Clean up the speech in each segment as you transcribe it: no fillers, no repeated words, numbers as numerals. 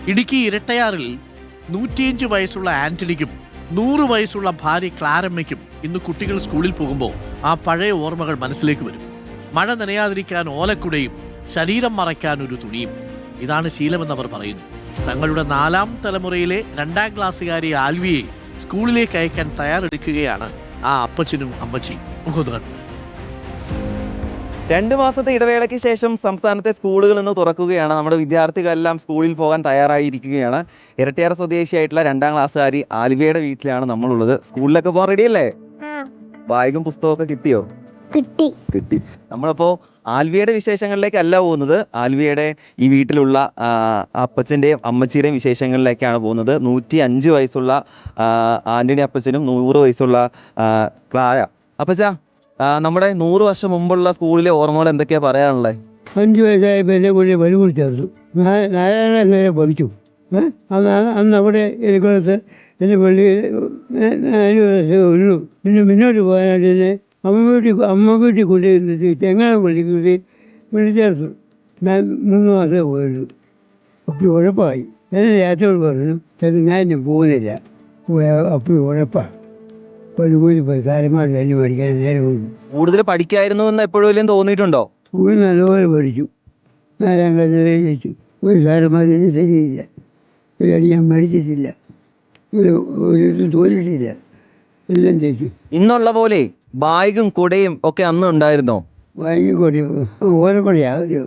ഇടുക്കി ഇരട്ടയാറിൽ 105 വയസ്സുള്ള ആന്റണിക്കും 100 വയസ്സുള്ള ഭാര്യ ക്ലാരമ്മയ്ക്കും ഇന്ന് കുട്ടികൾ സ്കൂളിൽ പോകുമ്പോൾ ആ പഴയ ഓർമ്മകൾ മനസ്സിലേക്ക് വരും. മഴ നനയാതിരിക്കാൻ ഓലക്കുടയും ശരീരം മറയ്ക്കാൻ ഒരു തുണിയും. ഇതാണ് ശീലമെന്നവർ പറയുന്നു. തങ്ങളുടെ 4ാം തലമുറയിലെ 2ാം ക്ലാസ്സുകാരി ആൽവിയെ സ്കൂളിലേക്ക് അയക്കാൻ തയ്യാറെടുക്കുകയാണ് ആ അപ്പച്ചനും അമ്മച്ചിയും. 2 മാസത്തെ ഇടവേളയ്ക്ക് ശേഷം സംസ്ഥാനത്തെ സ്കൂളുകൾ ഇന്ന് തുറക്കുകയാണ്. നമ്മുടെ വിദ്യാർത്ഥികളെല്ലാം സ്കൂളിൽ പോകാൻ തയ്യാറായിരിക്കുകയാണ്. ഇരട്ടയാർ സ്വദേശിയായിട്ടുള്ള 2ാം ക്ലാസ്സുകാരി ആൽവിയുടെ വീട്ടിലാണ് നമ്മളുള്ളത്. സ്കൂളിലൊക്കെ പോകാൻ റെഡിയല്ലേ? ബാഗും പുസ്തകമൊക്കെ കിട്ടിയോ? കിട്ടി. നമ്മളപ്പോ ആൽവിയുടെ വിശേഷങ്ങളിലേക്കല്ല പോകുന്നത്. ആൽവിയുടെ ഈ വീട്ടിലുള്ള അപ്പച്ചൻ്റെയും അമ്മച്ചിയുടെയും വിശേഷങ്ങളിലേക്കാണ് പോകുന്നത്. 105 വയസ്സുള്ള ആന്റണി അപ്പച്ചനും 100 വയസ്സുള്ള ക്ലാര. അപ്പച്ച, നമ്മുടെ 100 വർഷം മുമ്പുള്ള സ്കൂളിലെ ഓർമ്മകൾ എന്തൊക്കെയാ പറയാനുള്ളത്? 5 വയസ്സായപ്പോൾ എന്നെ കൊണ്ട് വലുകുടി ചേർത്തു. 4 വരെ പഠിച്ചു. അന്ന് അവിടെ എനിക്കുള്ളത് എൻ്റെ പള്ളി 4 വയസ്സേ ഉള്ളൂ. പിന്നെ മുന്നോട്ട് പോകാനായിട്ട് എന്നെ അമ്മ വീട്ടിൽ കൊണ്ടുവന്നിട്ട് തെങ്ങാൻ പള്ളിക്കൂട്ടി വിളിച്ചേർത്തു. ഞാൻ 3 മാസമേ പോയുള്ളൂ. അപ്പോൾ ഉഴപ്പായി. എന്നെ ചേട്ടനോട് പറഞ്ഞു, ഞാൻ ഇനി പോകുന്നില്ല, അപ്പോൾ ഉഴപ്പാണ്. പള്ളിക്കൂടി പോയി കാര്യമാർ തന്നെ പഠിക്കാൻ നേരം കൊണ്ട് കൂടുതൽ പഠിക്കായിരുന്നു എന്ന് എപ്പോഴും തോന്നിയിട്ടുണ്ടോ? സ്കൂളിൽ നല്ലപോലെ പഠിച്ചു. 4ാം ക്ലാസ് ജയിച്ചു. ഒരു സാരന്മാരെ ശരിയില്ല, ഒരു അടി ഞാൻ മടിച്ചിട്ടില്ല, ഒരു തോന്നിട്ടില്ല, എല്ലാം ജയിച്ചു. ഇന്നുള്ള പോലെ ബാഗും കുടയും ഒക്കെ അന്ന് ഉണ്ടായിരുന്നോ? വാങ്ങിക്കൊടി ഓലക്കൊടയാണ്.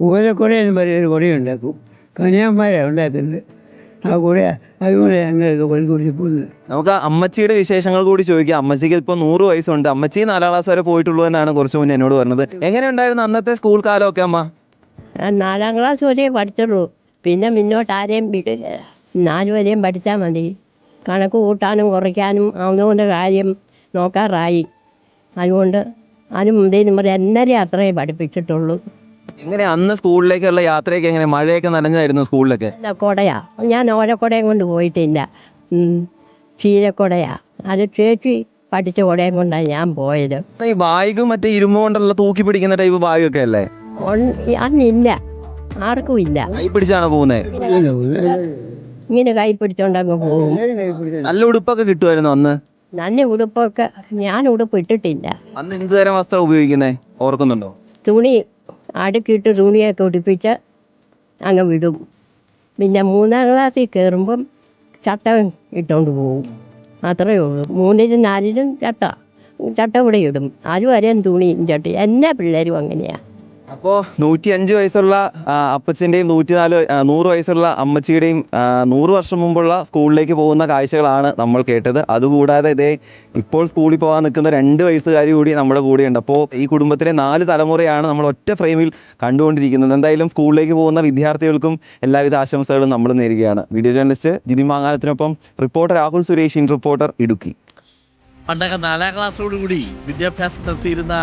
ഓലക്കൊടയെന്ന് പറയുന്ന കൊടയുണ്ടാക്കും. കന്യാന്മാരാണ് ഉണ്ടാക്കുന്നത്. ആ കുട അതുകൊണ്ട് ഞങ്ങൾക്ക് പള്ളിക്കൂടി പോകുന്നത്. നമുക്ക് അമ്മച്ചിയുടെ വിശേഷങ്ങൾ കൂടി ചോദിക്കാം. അമ്മച്ചിക്ക് ഇപ്പോൾ 100 വയസ്സുണ്ട്. അമ്മച്ചി 4ാം ക്ലാസ് വരെ പോയിട്ടുള്ളൂ എന്നാണ് കുറച്ച് മുന്നേ എന്നോട് പറഞ്ഞത്. എങ്ങനെ ഉണ്ടായിരുന്നു അന്നത്തെ സ്കൂൾ കാലമൊക്കെ അമ്മ? 4ാം ക്ലാസ് വരെ പഠിച്ചുള്ളൂ. പിന്നെ മുന്നോട്ട് ആരെയും വിടില്ല. 4 വരെയും പഠിച്ചാൽ മതി. കണക്ക് കൂട്ടാനും കുറയ്ക്കാനും അതുകൊണ്ട് കാര്യം നോക്കാറായി. അതുകൊണ്ട് അതിന് മുന്തേനും പറയും എല്ലാവരെയും അത്രയേ പഠിപ്പിച്ചിട്ടുള്ളൂ. എങ്ങനെ അന്ന് സ്കൂളിലേക്കുള്ള യാത്രയൊക്കെ എങ്ങനെ? മഴയൊക്കെ നനഞ്ഞായിരുന്നു സ്കൂളിലൊക്കെ? അല്ല, കുടയാ. ഞാൻ ഓലക്കുടയും കൊണ്ട് പോയിട്ടില്ല, ക്ഷീരക്കുടയാ. അത് ചേച്ചി പഠിച്ച കുടയും കൊണ്ടാണ് ഞാൻ പോയത്. ഈ ബാഗും മറ്റേ ഇരുമ്പ് കൊണ്ടുള്ള തൂക്കി പിടിക്കുന്ന ടൈപ്പ് ബാഗൊക്കെ അല്ലേ? അന്നില്ല, ആർക്കും ഇല്ല. കൈ പിടിച്ചാണ് പോകുന്നത്? ഇങ്ങനെ കൈ പിടിച്ചോണ്ടങ്ങ് പോകും. നല്ല ഉടുപ്പൊക്കെ കിട്ടുമായിരുന്നു അന്ന്? നല്ല ഉടുപ്പൊക്കെ. ഞാൻ ഉടുപ്പ് ഇട്ടിട്ടില്ല. അന്ന് എന്ത് തരം വസ്ത്രം ഉപയോഗിക്കുന്നേ ഓർക്കുന്നുണ്ടോ? തുണി അടുക്കിയിട്ട് തുണിയൊക്കെ ഉടുപ്പിച്ച് അങ്ങ് വിടും. പിന്നെ 3ാം ക്ലാസ്സിൽ കയറുമ്പം ചട്ട ഇട്ടുകൊണ്ട് പോകും. അത്രയേ ഉള്ളൂ. 3ലും 4ലും ചട്ട ഇവിടെ ഇടും. അതുവരെയും തുണിയും ചട്ടി. എല്ലാ പിള്ളേരും അങ്ങനെയാണ്. അപ്പോൾ 105 വയസ്സുള്ള അപ്പച്ചൻ്റെയും 100 വയസ്സുള്ള അമ്മച്ചിയുടെയും 100 വർഷം മുമ്പുള്ള സ്കൂളിലേക്ക് പോകുന്ന കാഴ്ചകളാണ് നമ്മൾ കേട്ടത്. അതുകൂടാതെ ഇതേ ഇപ്പോൾ സ്കൂളിൽ പോകാൻ നിൽക്കുന്ന 2 വയസ്സുകാരി കൂടി നമ്മുടെ കൂടെയുണ്ട്. അപ്പോൾ ഈ കുടുംബത്തിലെ 4 തലമുറയാണ് നമ്മൾ ഒറ്റ ഫ്രെയിമിൽ കണ്ടുകൊണ്ടിരിക്കുന്നത്. എന്തായാലും സ്കൂളിലേക്ക് പോകുന്ന വിദ്യാർത്ഥികൾക്കും എല്ലാവിധ ആശംസകളും നമ്മൾ നേരുകയാണ്. വീഡിയോ ജേർണലിസ്റ്റ് ജിതി മാങ്ങാനത്തിനൊപ്പം reporter Rahul Suresh, in reporter, Idukki. പണ്ടൊക്കെ 4ാം ക്ലാസ്സോടുകൂടി വിദ്യാഭ്യാസം നടത്തിയിരുന്ന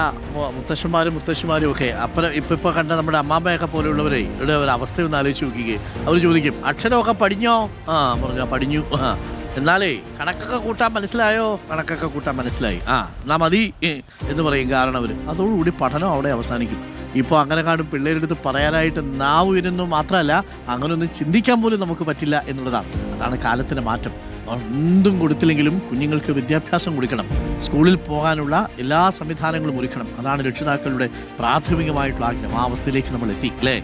മുത്തശ്ശിമാരും ഒക്കെ അപ്പുറം ഇപ്പൊ കണ്ട നമ്മുടെ അമ്മാമ്മയൊക്കെ പോലെയുള്ളവരെ ഇവിടെ ഒരു അവസ്ഥ ഒന്ന് ആലോചിച്ച് നോക്കിക്കേ. അവർ ചോദിക്കും, അക്ഷരമൊക്കെ പഠിഞ്ഞോ? പറഞ്ഞാ പഠിഞ്ഞു. എന്നാലേ കണക്കൊക്കെ കൂട്ടാൻ മനസ്സിലായോ? കണക്കൊക്കെ കൂട്ടാൻ മനസ്സിലായി. എന്നാ മതി എന്ന് പറയും. കാരണം അവർ അതോടുകൂടി പഠനം അവിടെ അവസാനിക്കും. ഇപ്പോൾ അങ്ങനെ കാണും പിള്ളേരുടെ അടുത്ത് പറയാനായിട്ട് നാവ് ഉയരുന്നു മാത്രമല്ല, അങ്ങനെയൊന്നും ചിന്തിക്കാൻ പോലും നമുക്ക് പറ്റില്ല എന്നുള്ളതാണ്. അതാണ് കാലത്തിന്റെ മാറ്റം. എന്തും കൊടുത്തില്ലെങ്കിലും കുഞ്ഞുങ്ങൾക്ക് വിദ്യാഭ്യാസം കൊടുക്കണം. സ്കൂളിൽ പോകാനുള്ള എല്ലാ സംവിധാനങ്ങളും ഒരുക്കണം. അതാണ് രക്ഷിതാക്കളുടെ പ്രാഥമികമായിട്ടുള്ള ആഗ്രഹം. ആ അവസ്ഥയിലേക്ക് നമ്മൾ എത്തി, അല്ലേ?